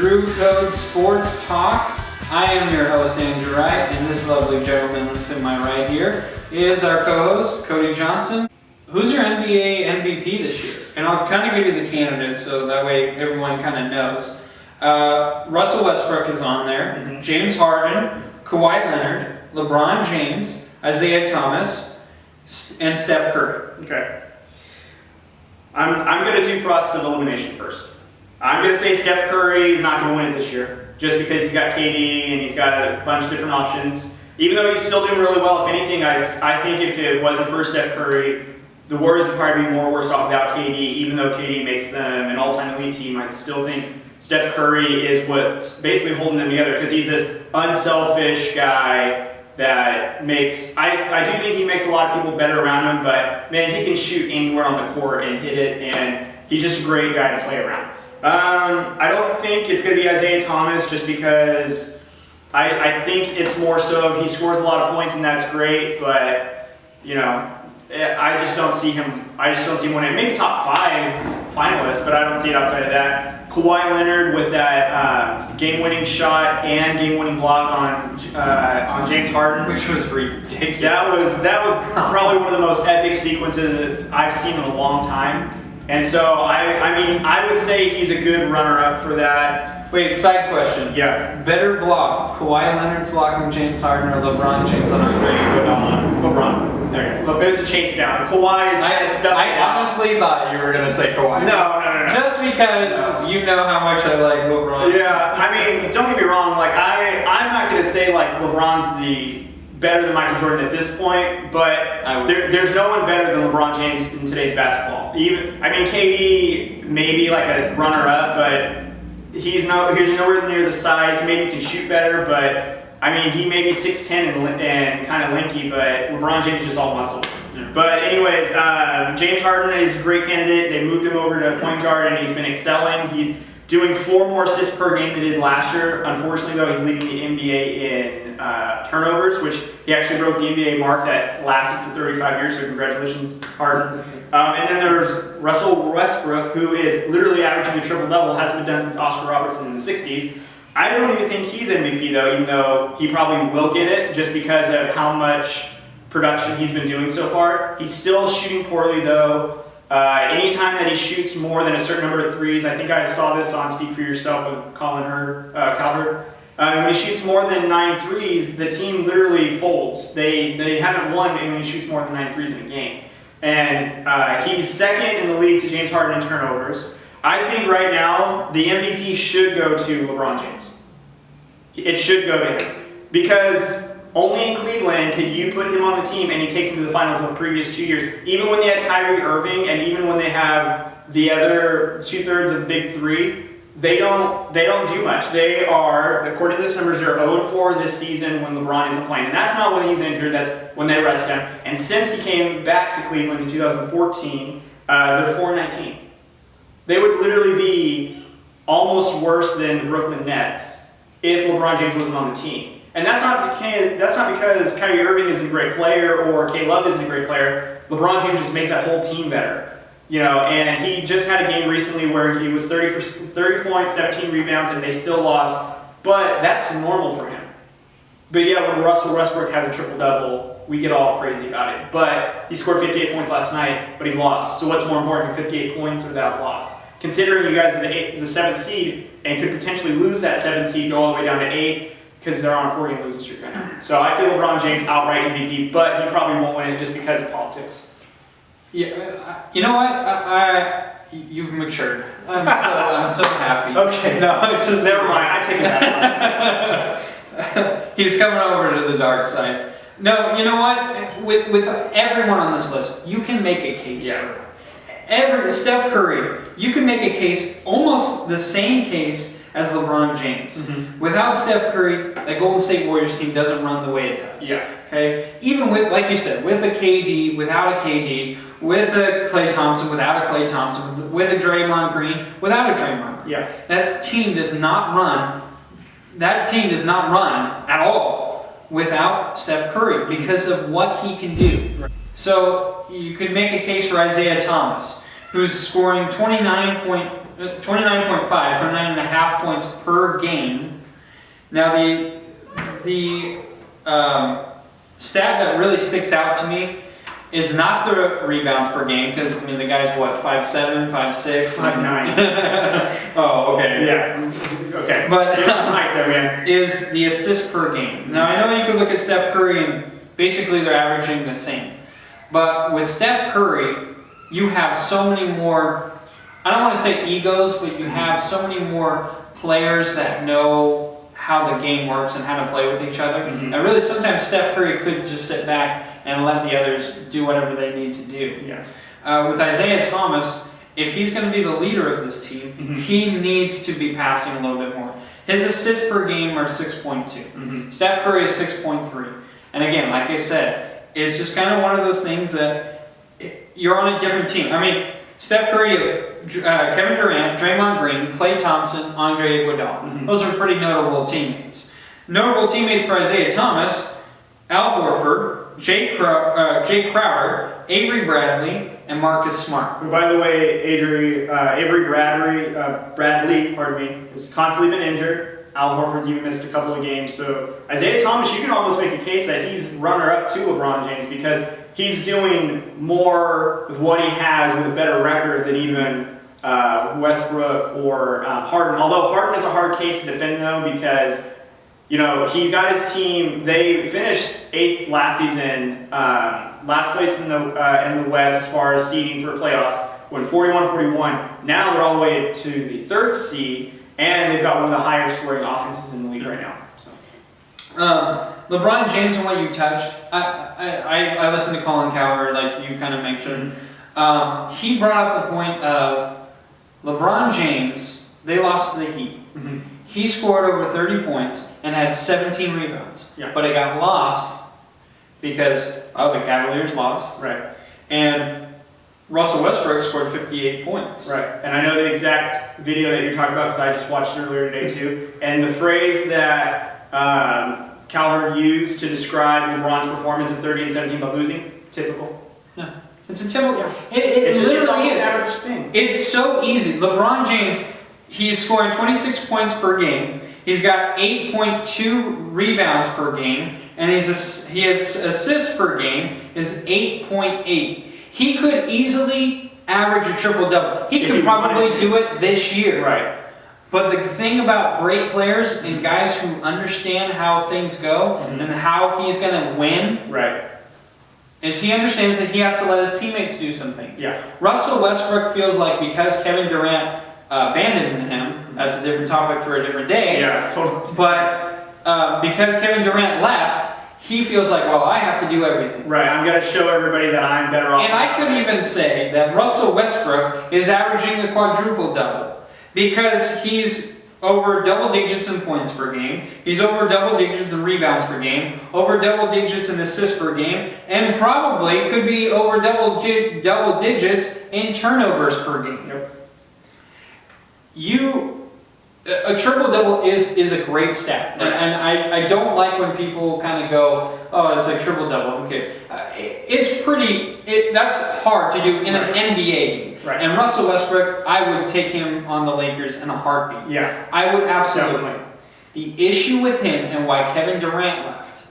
Drew Code Sports Talk. I am your host, Andrew Wright, and this lovely gentleman to my right here is our co-host, Cody Johnson. Who's your NBA MVP this year? And I'll kind of give you the candidates so that way everyone kind of knows. Russell Westbrook is on there, James Harden, Kawhi Leonard, LeBron James, Isiah Thomas, and Steph Curry. Okay. I'm going to do process of elimination first. I'm going to say Steph Curry is not going to win it this year, just because he's got KD and he's got a bunch of different options. Even though he's still doing really well, if anything, I think if it wasn't for Steph Curry, the Warriors would probably be more worse off without KD, even though KD makes them an all-time elite team. I still think Steph Curry is what's basically holding them together, because he's this unselfish guy that makes, I do think he makes a lot of people better around him, but man, he can shoot anywhere on the court and hit it, and he's just a great guy to play around. I don't think it's going to be Isiah Thomas, just because I think it's more so he scores a lot of points and that's great, but you know, I just don't see him winning. Maybe top 5 finalists, but I don't see it outside of that. Kawhi Leonard with that game-winning shot and game-winning block on James Harden, Which was ridiculous. That was probably one of the most epic sequences I've seen in a long time. And so I would say he's a good runner-up for that. Wait, side question. Yeah. Better block, Kawhi Leonard's blocking James Harden or LeBron James on Andre Iguodala? LeBron. There you go. It was a chase down. Kawhi is kind of stuff. I honestly thought you were going to say Kawhi. No. Just because you know how much I like LeBron. Yeah, I mean, don't get me wrong. Like I'm not going to say like LeBron's the better than Michael Jordan at this point, but there's no one better than LeBron James in today's basketball. KD maybe like a runner-up, but he's nowhere near the size. Maybe he can shoot better, but he may be 6'10" and kind of lanky, but LeBron James is just all muscle. Yeah. But anyways, James Harden is a great candidate. They moved him over to point guard, and he's been excelling. He's doing 4 more assists per game than he did last year. Unfortunately, though, he's leading the NBA in turnovers, which he actually broke the NBA mark that lasted for 35 years, so congratulations, Harden. And then there's Russell Westbrook, who is literally averaging a triple-double, hasn't been done since Oscar Robertson in the 60s. I don't even think he's MVP, though, even though he probably will get it, just because of how much production he's been doing so far. He's still shooting poorly, though. Anytime that he shoots more than a certain number of threes, I think I saw this on Speak For Yourself with Cal Hurd. When he shoots more than 9 threes, the team literally folds. They haven't won when he shoots more than 9 threes in a game. And he's second in the league to James Harden in turnovers. I think right now the MVP should go to LeBron James. It should go to him. Because only in Cleveland can you put him on the team and he takes them to the finals in the previous 2 years. Even when they had Kyrie Irving and even when they have the other 2/3 of the big 3, they don't do much. They are, according to this numbers, they're 0-4 this season when LeBron isn't playing. And that's not when he's injured, that's when they rest him. And since he came back to Cleveland in 2014, they're 4-19. They would literally be almost worse than the Brooklyn Nets if LeBron James wasn't on the team. And that's not because Kyrie Irving isn't a great player or K Love isn't a great player. LeBron James just makes that whole team better. And he just had a game recently where he was 30 points, 17 rebounds, and they still lost. But that's normal for him. But yeah, when Russell Westbrook has a triple-double, we get all crazy about it. But he scored 58 points last night, but he lost. So what's more important, 58 points or that loss? Considering you guys are the 7th seed and could potentially lose that 7th seed, go all the way down to 8, because they're on a 4-game losing streak right now. So I say LeBron James outright MVP, but he probably won't win it just because of politics. Yeah, you know what? You've matured. I'm so happy. Okay. No, it's just never mind. I take it back. He's coming over to the dark side. No, you know what? With everyone on this list, you can make a case. Yeah. Steph Curry, you can make a case, almost the same case as LeBron James. Mm-hmm. Without Steph Curry, the Golden State Warriors team doesn't run the way it does. Yeah. Okay? Even with, like you said, with a KD, without a KD, with a Klay Thompson, without a Klay Thompson, with a Draymond Green, without a Draymond Green. Yeah. That team does not run at all without Steph Curry because of what he can do. So you could make a case for Isiah Thomas, who's scoring 29 29.5 points per game. Now the stat that really sticks out to me is not the rebounds per game, because I mean the guy's what, 5'7", 5'6", 5'9". Oh, okay. Yeah. Okay. But there, man. is the assists per game. Now I know you could look at Steph Curry and basically they're averaging the same, but with Steph Curry, you have so many more. I don't want to say egos, but you have so many more players that know how the game works and how to play with each other. And really, sometimes Steph Curry could just sit back and let the others do whatever they need to do. Yeah. With Isiah Thomas, if he's going to be the leader of this team, he needs to be passing a little bit more. His assists per game are 6.2. Steph Curry is 6.3. And again, like I said, it's just kind of one of those things that you're on a different team. I mean, Steph Curry, Kevin Durant, Draymond Green, Klay Thompson, Andre Iguodala. Those are pretty notable teammates. Notable teammates for Isiah Thomas: Al Horford, Jay Crowder, Avery Bradley, and Marcus Smart. Who, by the way, Avery Bradley, has constantly been injured. Al Horford's even missed a couple of games. So Isiah Thomas, you can almost make a case that he's runner-up to LeBron James, because he's doing more with what he has with a better record than even Westbrook or Harden. Although Harden is a hard case to defend, though, because he got his team. They finished 8th last season, last place in the West as far as seeding for playoffs. Went 41-41. Now they're all the way to the 3rd seed, and they've got one of the higher scoring offenses in the league right now. So. LeBron James, and what you touched, I listened to Colin Cowherd, like you kind of mentioned. He brought up the point of LeBron James. They lost to the Heat. He scored over 30 points and had 17 rebounds. Yeah. But it got lost because the Cavaliers lost. Right. And Russell Westbrook scored 58 points. Right. And I know the exact video that you're talking about because I just watched it earlier today too. And the phrase that Cowherd used to describe LeBron's performance of 30 and 17 by losing, typical. Yeah. It's a typical. Yeah. It's literally an average thing. It's so easy. LeBron James, he's scoring 26 points per game. He's got 8.2 rebounds per game, and his assists per game is 8.8. He could easily average a triple-double. He could probably do it this year. Right. But the thing about great players and guys who understand how things go and how he's going to win, right, is he understands that he has to let his teammates do some things. Yeah. Russell Westbrook feels like because Kevin Durant abandoned him, that's a different topic for a different day. Yeah, totally. But because Kevin Durant left, he feels like, well, I have to do everything. Right, I'm going to show everybody that I'm better off. And I could even say that Russell Westbrook is averaging a quadruple-double because he's over double digits in points per game, he's over double digits in rebounds per game, over double digits in assists per game, and probably could be over double digits in turnovers per game. Yep. A triple-double is a great stat. Right. And I don't like when people kind of go, oh, it's like triple-double. Okay. That's hard to do in an NBA game. Right. And Russell Westbrook, I would take him on the Lakers in a heartbeat. Yeah. I would absolutely. Definitely. The issue with him and why Kevin Durant left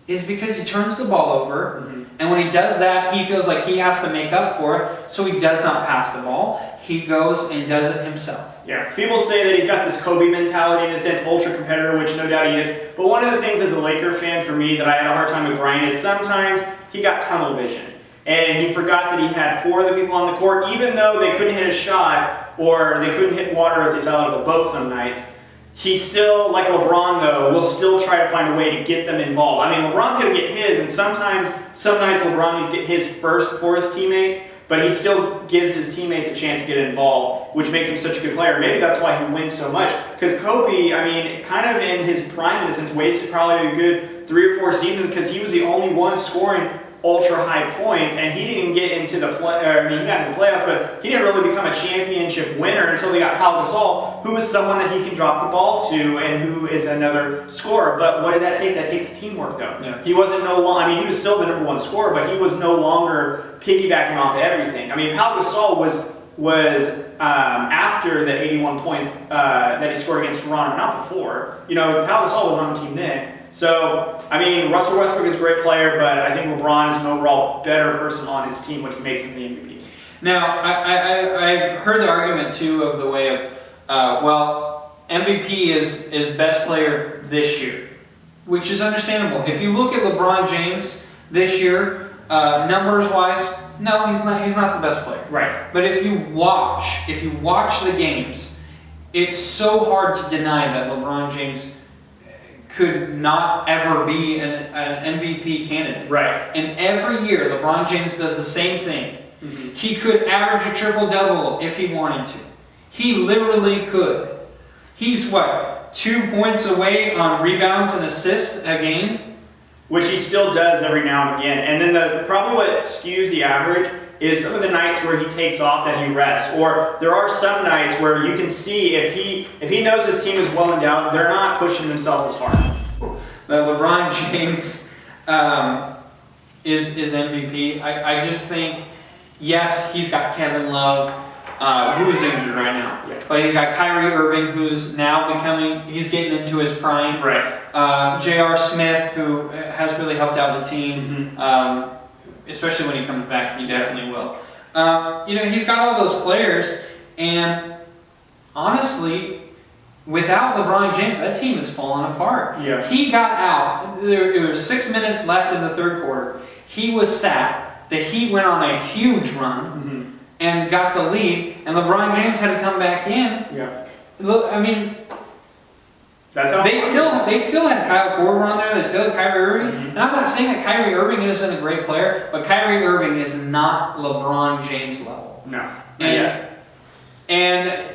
is because he turns the ball over, and when he does that, he feels like he has to make up for it, so he does not pass the ball. He goes and does it himself. Yeah, people say that he's got this Kobe mentality in a sense, ultra competitor, which no doubt he is. But one of the things as a Laker fan for me that I had a hard time with Brian is sometimes he got tunnel vision. And he forgot that he had 4 other people on the court, even though they couldn't hit a shot or they couldn't hit water if they fell out of a boat some nights. He still, like LeBron though, will still try to find a way to get them involved. I mean, LeBron's going to get his, and some nights LeBron needs to get his first before his teammates, but he still gives his teammates a chance to get involved, which makes him such a good player. Maybe that's why he wins so much. Because Kobe, I mean, kind of in his prime, in a sense, wasted probably a good 3 or 4 seasons because he was the only one scoring ultra high points, and he didn't get into the he got into the playoffs, but he didn't really become a championship winner until they got Pau Gasol, who is someone that he can drop the ball to and who is another scorer. But what did that take? That takes teamwork, though. Yeah. He wasn't no longer. I mean, he was still the #1 scorer, but he was no longer piggybacking off of everything. I mean, Pau Gasol was was after the 81 points that he scored against Toronto, not before. Pau Gasol was on the team then. So, I mean, Russell Westbrook is a great player, but I think LeBron is an overall better person on his team, which makes him the MVP. Now, I've heard the argument, too, of the way of, MVP is best player this year, which is understandable. If you look at LeBron James this year, numbers-wise, no, he's not the best player. Right. But if you watch the games, it's so hard to deny that LeBron James could not ever be an MVP candidate. Right. And every year, LeBron James does the same thing. Mm-hmm. He could average a triple-double if he wanted to. He literally could. He's 2 points away on rebounds and assists a game? Which he still does every now and again. And then probably what skews the average is some of the nights where he takes off that he rests. Or there are some nights where you can see if he knows his team is well endowed, they're not pushing themselves as hard. That LeBron James is MVP. I just think, yes, he's got Kevin Love, who is injured right now. Yeah. But he's got Kyrie Irving, who's now he's getting into his prime. Right. J.R. Smith, who has really helped out the team. Mm-hmm. Especially when he comes back, he definitely will. He's got all those players, and honestly, without LeBron James, that team is falling apart. Yeah. He got out. There was 6 minutes left in the third quarter. He was sat. The Heat went on a huge run and got the lead, and LeBron James had to come back in. Yeah. Look, I mean, that's how they still had Kyle Korver on there. They still had Kyrie Irving. And I'm not saying that Kyrie Irving isn't a great player, but Kyrie Irving is not LeBron James level. No. And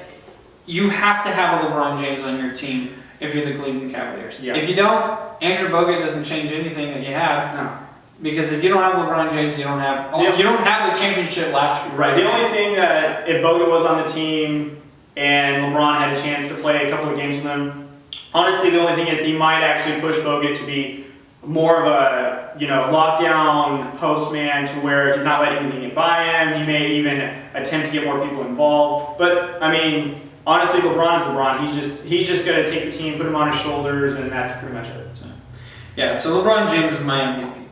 you have to have a LeBron James on your team if you're the Cleveland Cavaliers. Yeah. If you don't, Andrew Bogut doesn't change anything that you have. No. Because if you don't have LeBron James, you don't have the championship last year. Right. The only thing that if Bogut was on the team and LeBron had a chance to play a couple of games with him, honestly, the only thing is he might actually push Bogut to be more of a lockdown postman to where he's not letting anything get by him. He may even attempt to get more people involved. But I mean, honestly, LeBron is LeBron. He's just going to take the team, put him on his shoulders, and that's pretty much it. So LeBron James is my MVP.